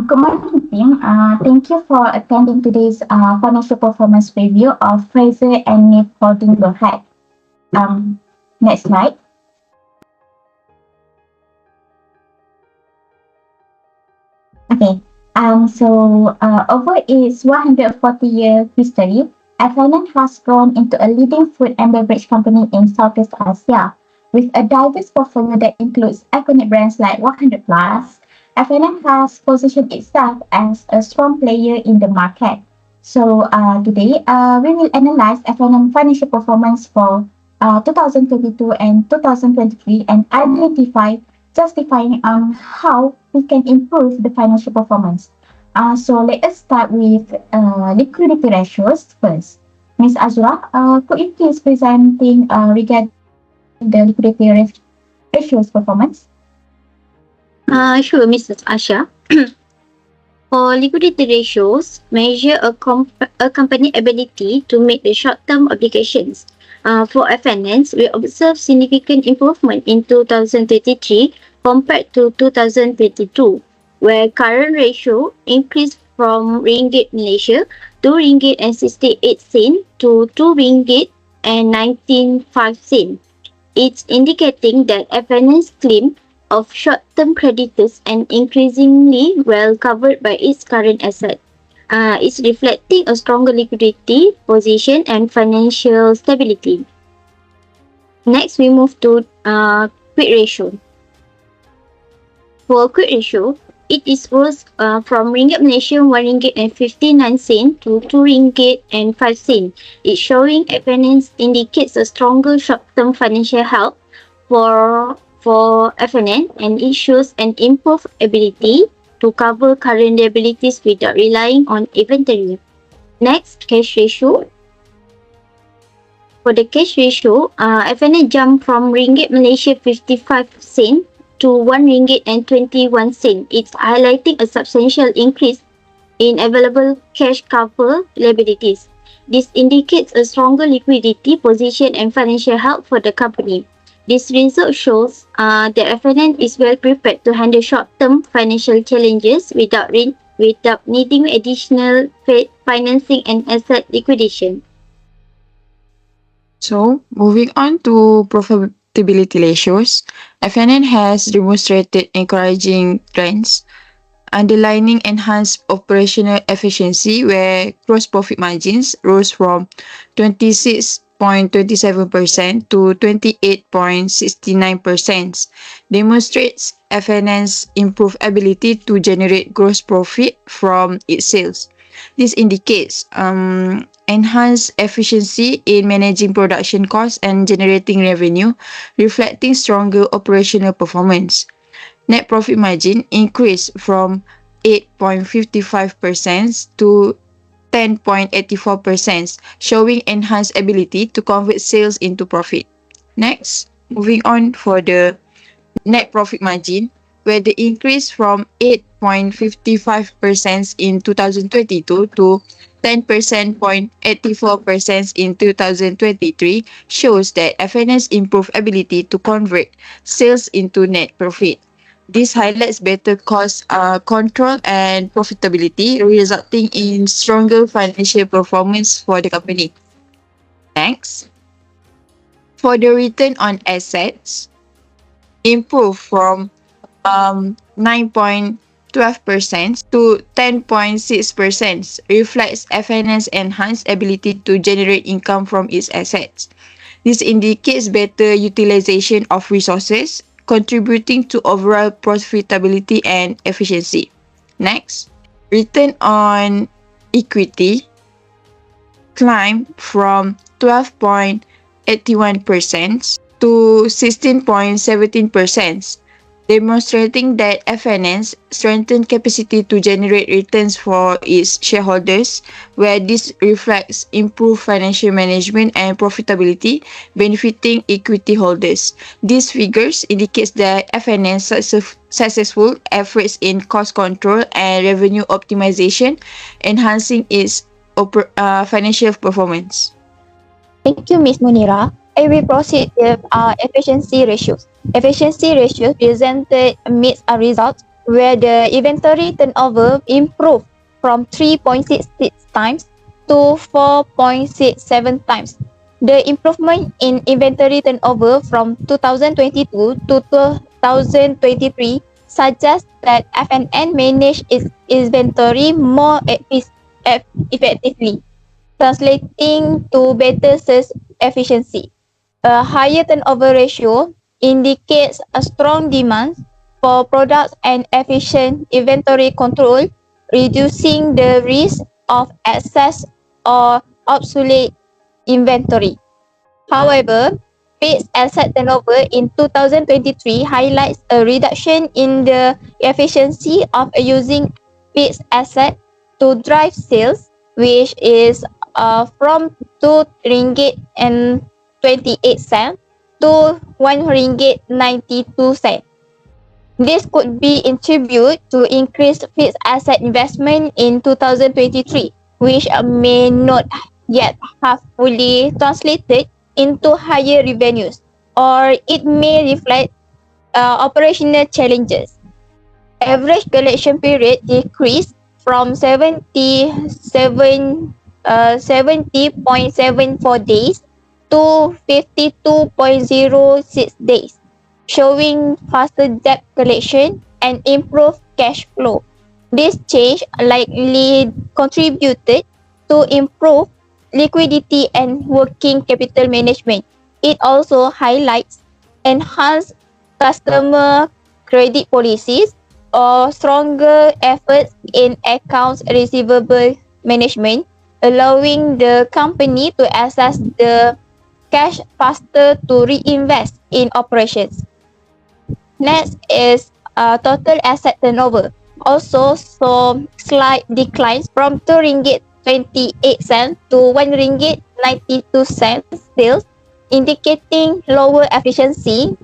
Good morning, team. Thank you for attending today's financial performance review of FRASER and NEAVE Holding Berhad. Next slide. Okay. Over its 140-year history, FNN has grown into a leading food and beverage company in Southeast Asia, with a diverse portfolio that includes iconic brands like 100 Plus. FNN has positioned itself as a strong player in the market. Today we will analyze FNN financial performance for 2022 and 2023 and identify justifying on how we can improve the financial performance. Let us start with liquidity ratios first. Ms. Azura, could you please presenting regarding the ratios performance? Sure, Mrs. Asha. For liquidity ratios, measure a company ability to meet the short-term obligations. For FNNs, we observe significant improvement in 2023 compared to 2022, where current ratio increased from Ringgit Malaysia 2 Ringgit and 68 sen to 2 Ringgit and 19.5 sen. It's indicating that FNN's claim of short-term creditors and increasingly well covered by its current asset. It's reflecting a stronger liquidity position and financial stability. Next, we move to quick ratio. For quick ratio, it is rose from Ringgit Malaysia 1 Ringgit and 59 sen to 2 Ringgit and 5 sen. It's showing FNN indicates a stronger short-term financial health for FNN, and it shows an improved ability to cover current liabilities without relying on inventory. Next, cash ratio. For the cash ratio, FNN jumped from Ringgit Malaysia 55 sen to 1 Ringgit and 21 sen. It's highlighting a substantial increase in available cash cover liabilities. This indicates a stronger liquidity position and financial health for the company. This result shows that FNN is well prepared to handle short-term financial challenges without needing additional financing and asset liquidation. So, moving on to profitability ratios, FNN has demonstrated encouraging trends, underlining enhanced operational efficiency where gross profit margins rose from 26.27% to 28.69%, demonstrates FNN's improved ability to generate gross profit from its sales. This indicates enhanced efficiency in managing production costs and generating revenue, reflecting stronger operational performance. Net profit margin increased from 8.55% to 10.84%, showing enhanced ability to convert sales into profit. Next, moving on for the net profit margin, where the increase from 8.55% in 2022 to 10.84% in 2023 shows that FNN's improved ability to convert sales into net profit. This highlights better cost control and profitability, resulting in stronger financial performance for the company. Next, for the return on assets, improved from 9.12% to 10.6%, reflects FNN's enhanced ability to generate income from its assets. This indicates better utilization of resources, contributing to overall profitability and efficiency. Next, return on equity climbed from 12.81% to 16.17%, demonstrating that FNN's strengthened capacity to generate returns for its shareholders, where this reflects improved financial management and profitability, benefiting equity holders. These figures indicate that FNN's successful efforts in cost control and revenue optimization, enhancing its financial performance. Thank you, Ms. Munira. I will proceed with efficiency ratios. Efficiency ratios presented meets a result where the inventory turnover improved from 3.66 times to 4.67 times. The improvement in inventory turnover from 2022 to 2023 suggests that FNN managed its inventory more effectively, translating to better sales efficiency. A higher turnover ratio indicates a strong demand for products and efficient inventory control, reducing the risk of excess or obsolete inventory. However, fixed asset turnover in 2023 highlights a reduction in the efficiency of using fixed asset to drive sales, which is from 2 ringgit and 28 cent to 1 ringgit 92 cent. This could be attributed to increased fixed asset investment in 2023, which may not yet have fully translated into higher revenues, or it may reflect operational challenges. Average collection period decreased from 70.74 days to 52.06 days, showing faster debt collection and improved cash flow. This change likely contributed to improved liquidity and working capital management. It also highlights enhanced customer credit policies or stronger efforts in accounts receivable management, allowing the company to access the cash faster to reinvest in operations. Next is total asset turnover. Also saw slight declines from 2 ringgit 28 cents to 1 ringgit 92 cents sales, indicating lower efficiency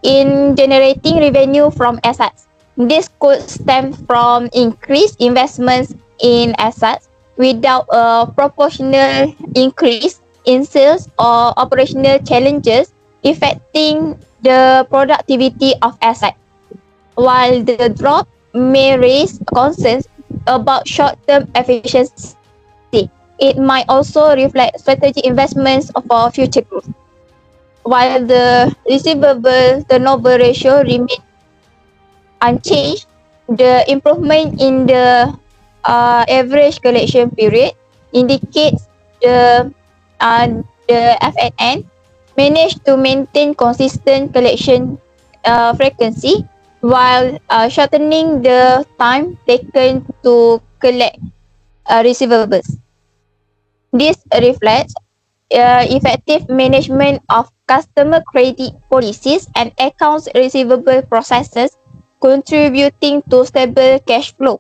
in generating revenue from assets. This could stem from increased investments in assets without a proportional increase in sales or operational challenges affecting the productivity of assets. While the drop may raise concerns about short-term efficiency, it might also reflect strategic investments for future growth. While the receivable turnover ratio remains unchanged, the improvement in the average collection period indicates the FNN managed to maintain consistent collection frequency while shortening the time taken to collect receivables. This reflects effective management of customer credit policies and accounts receivable processes, contributing to stable cash flow.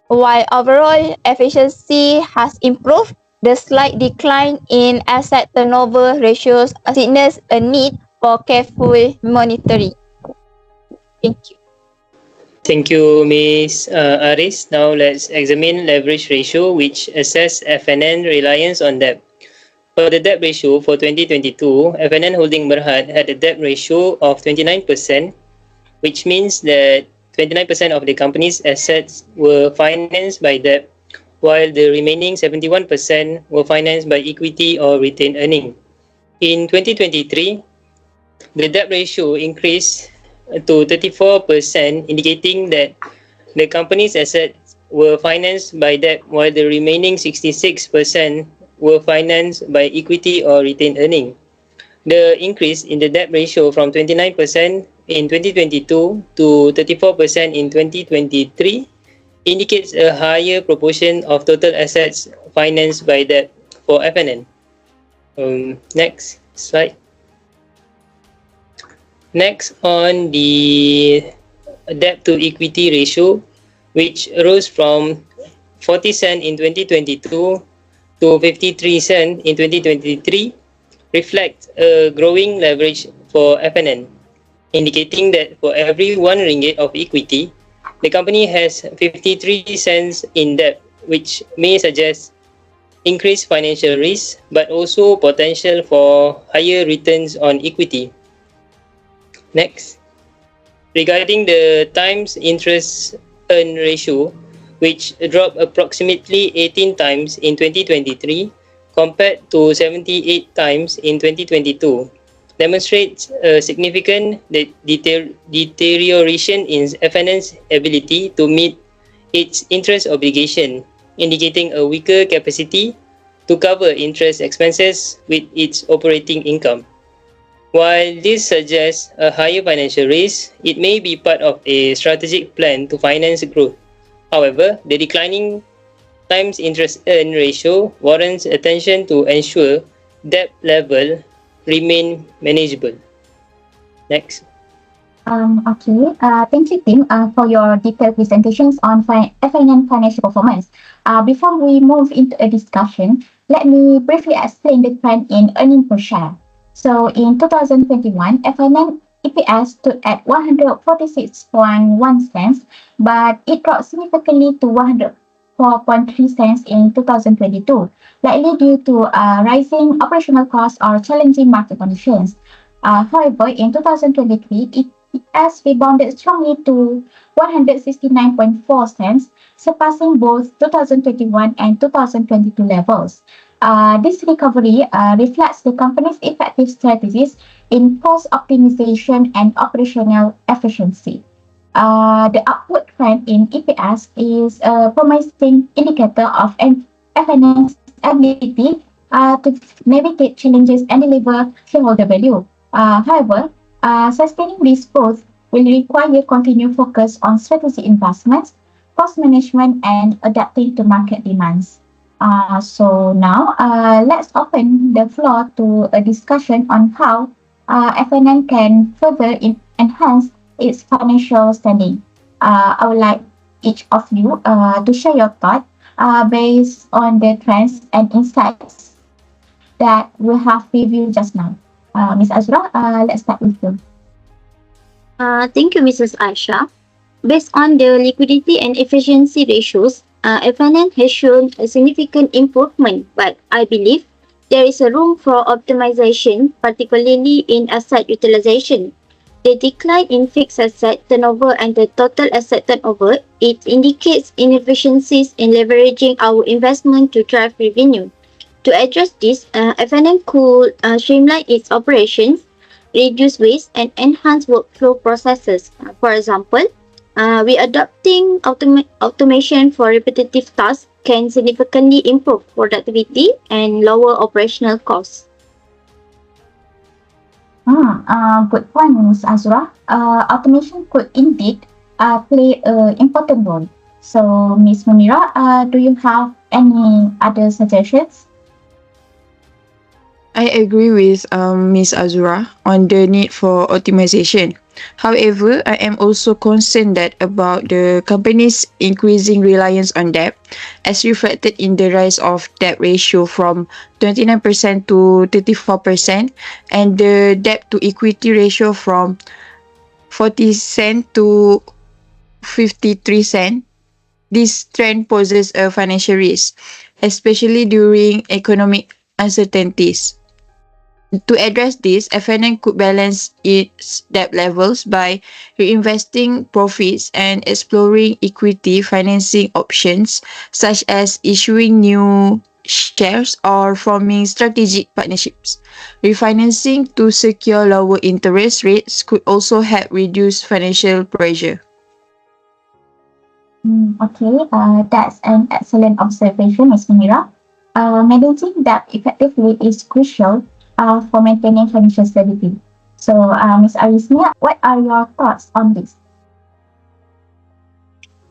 While overall efficiency has improved, the slight decline in asset turnover ratios signals a need for careful monitoring. Thank you. Thank you, Ms. Aris. Now let's examine leverage ratio, which assess FNN reliance on debt. For the debt ratio for 2022, FNN Holding Berhad had a debt ratio of 29%, which means that 29% of the company's assets were financed by debt, while the remaining 71% were financed by equity or retained earning. In 2023, the debt ratio increased to 34%, indicating that the company's assets were financed by debt, while the remaining 66% were financed by equity or retained earning. The increase in the debt ratio from 29% in 2022 to 34% in 2023 indicates a higher proportion of total assets financed by debt for FNN. Next slide. Next, on the debt to equity ratio, which rose from 40 cent in 2022 to 53 cent in 2023, reflects a growing leverage for FNN, indicating that for every 1 ringgit of equity, the company has 53 cents in debt, which may suggest increased financial risk, but also potential for higher returns on equity. Next. Regarding the times interest earn ratio, which dropped approximately 18 times in 2023 compared to 78 times in 2022, demonstrates a significant deterioration in FNN's ability to meet its interest obligation, indicating a weaker capacity to cover interest expenses with its operating income. While this suggests a higher financial risk, it may be part of a strategic plan to finance growth. However, the declining times interest earn ratio warrants attention to ensure debt level remain manageable. Next. Okay. Thank you, Tim, for your detailed presentations on FNN financial performance. Before we move into a discussion, let me briefly explain the trend in earnings per share. So, in 2021, FNN EPS stood at 146.1 cents, but it dropped significantly to 104.3 cents in 2022, likely due to rising operational costs or challenging market conditions. However, in 2023, it has rebounded strongly to 169.4 cents, surpassing both 2021 and 2022 levels. This recovery reflects the company's effective strategies in cost optimization and operational efficiency. The upward trend in EPS is a promising indicator of FNN's ability to navigate challenges and deliver shareholder value. However, sustaining this growth will require continued focus on strategic investments, cost management, and adapting to market demands. So now, let's open the floor to a discussion on how FNN can further enhance its financial standing. I would like each of you to share your thoughts based on the trends and insights that we have reviewed just now. Ms. Azra, let's start with you. Thank you, Mrs. Aisha. Based on the liquidity and efficiency ratios, FNN has shown a significant improvement, but I believe there is a room for optimization, particularly in asset utilization. The decline in fixed asset turnover and the total asset turnover, it indicates inefficiencies in leveraging our investment to drive revenue. To address this, FNN could streamline its operations, reduce waste, and enhance workflow processes. For example, we adopting automation for repetitive tasks can significantly improve productivity and lower operational costs. Good point, Ms. Azra. Automation could indeed play an important role. So, Ms. Munira, do you have any other suggestions? I agree with Ms. Azura on the need for optimization. However, I am also concerned that about the company's increasing reliance on debt, as reflected in the rise of debt ratio from 29% to 34%, and the debt to equity ratio from 40% to 53%. This trend poses a financial risk, especially during economic uncertainties. To address this, FNN could balance its debt levels by reinvesting profits and exploring equity financing options, such as issuing new shares or forming strategic partnerships. Refinancing to secure lower interest rates could also help reduce financial pressure. Okay, that's an excellent observation, Ms. Munira. Managing debt effectively is crucial for maintaining financial stability. So, Ms. Arismia, what are your thoughts on this?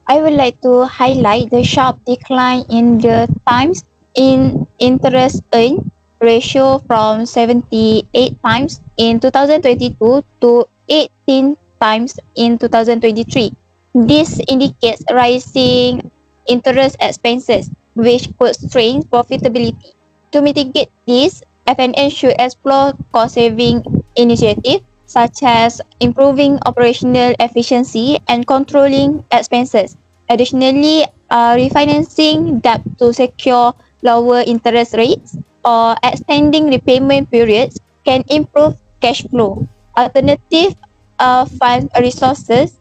I would like to highlight the sharp decline in the times in interest earn ratio from 78 times in 2022 to 18 times in 2023. This indicates rising interest expenses, which could strain profitability. To mitigate this, FNN should explore cost-saving initiatives such as improving operational efficiency and controlling expenses. Additionally, refinancing debt to secure lower interest rates or extending repayment periods can improve cash flow. Alternative fund resources,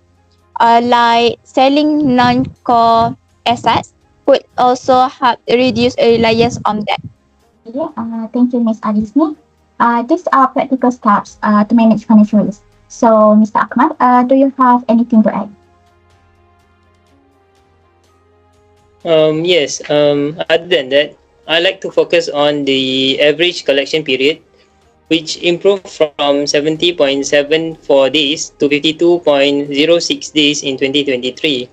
like selling non-core assets, could also help reduce reliance on debt. Yeah, thank you, Ms. Adisni. These are practical steps to manage financial risk. So, Mr. Ahmad, do you have anything to add? Yes, other than that, I like to focus on the average collection period, which improved from 70.74 days to 52.06 days in 2023.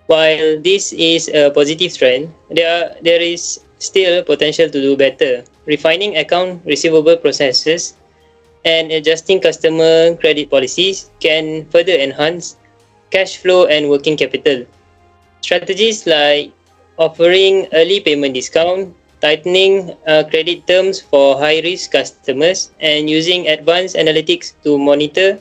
While this is a positive trend, there is still potential to do better. Refining account receivable processes and adjusting customer credit policies can further enhance cash flow and working capital. Strategies like offering early payment discount, tightening credit terms for high risk customers, and using advanced analytics to monitor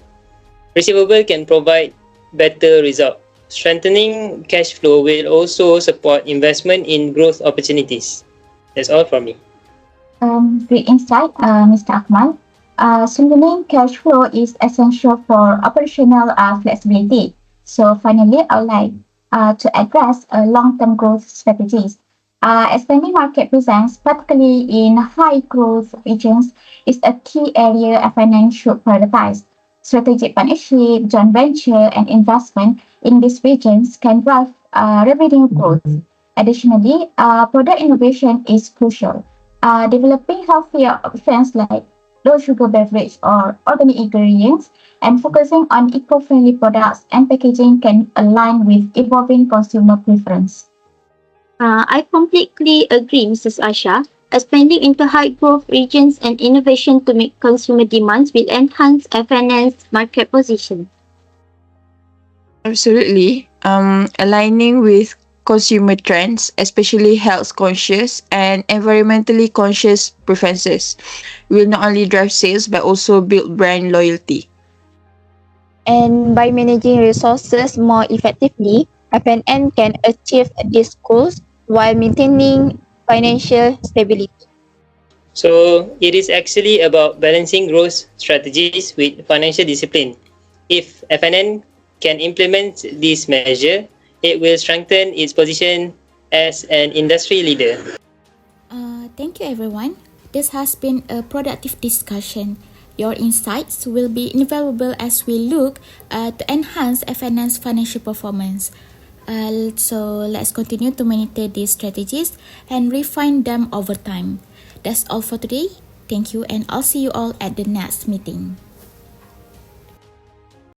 receivable can provide better result. Strengthening cash flow will also support investment in growth opportunities. That's all from me. Great insight, Mr. Akmal. Strengthening cash flow is essential for operational flexibility. So finally, I would like to address long-term growth strategies. Expanding market presence, particularly in high-growth regions, is a key area FNN should prioritize. Strategic partnership, joint venture, and investment in these regions can drive revenue growth. Additionally, product innovation is crucial. Developing healthier options like low sugar beverage or organic ingredients and focusing on eco-friendly products and packaging can align with evolving consumer preference. I completely agree, Mrs. Asha. Expanding into high growth regions and innovation to meet consumer demands will enhance FNN's market position. Absolutely. Aligning with consumer trends, especially health conscious and environmentally conscious preferences, will not only drive sales but also build brand loyalty. And by managing resources more effectively, FNN can achieve these goals while maintaining financial stability. So it is actually about balancing growth strategies with financial discipline. If FNN can implement this measure, it will strengthen its position as an industry leader. Thank you, everyone. This has been a productive discussion. Your insights will be invaluable as we look to enhance FNN's financial performance. So let's continue to monitor these strategies and refine them over time. That's all for today. Thank you, and I'll see you all at the next meeting.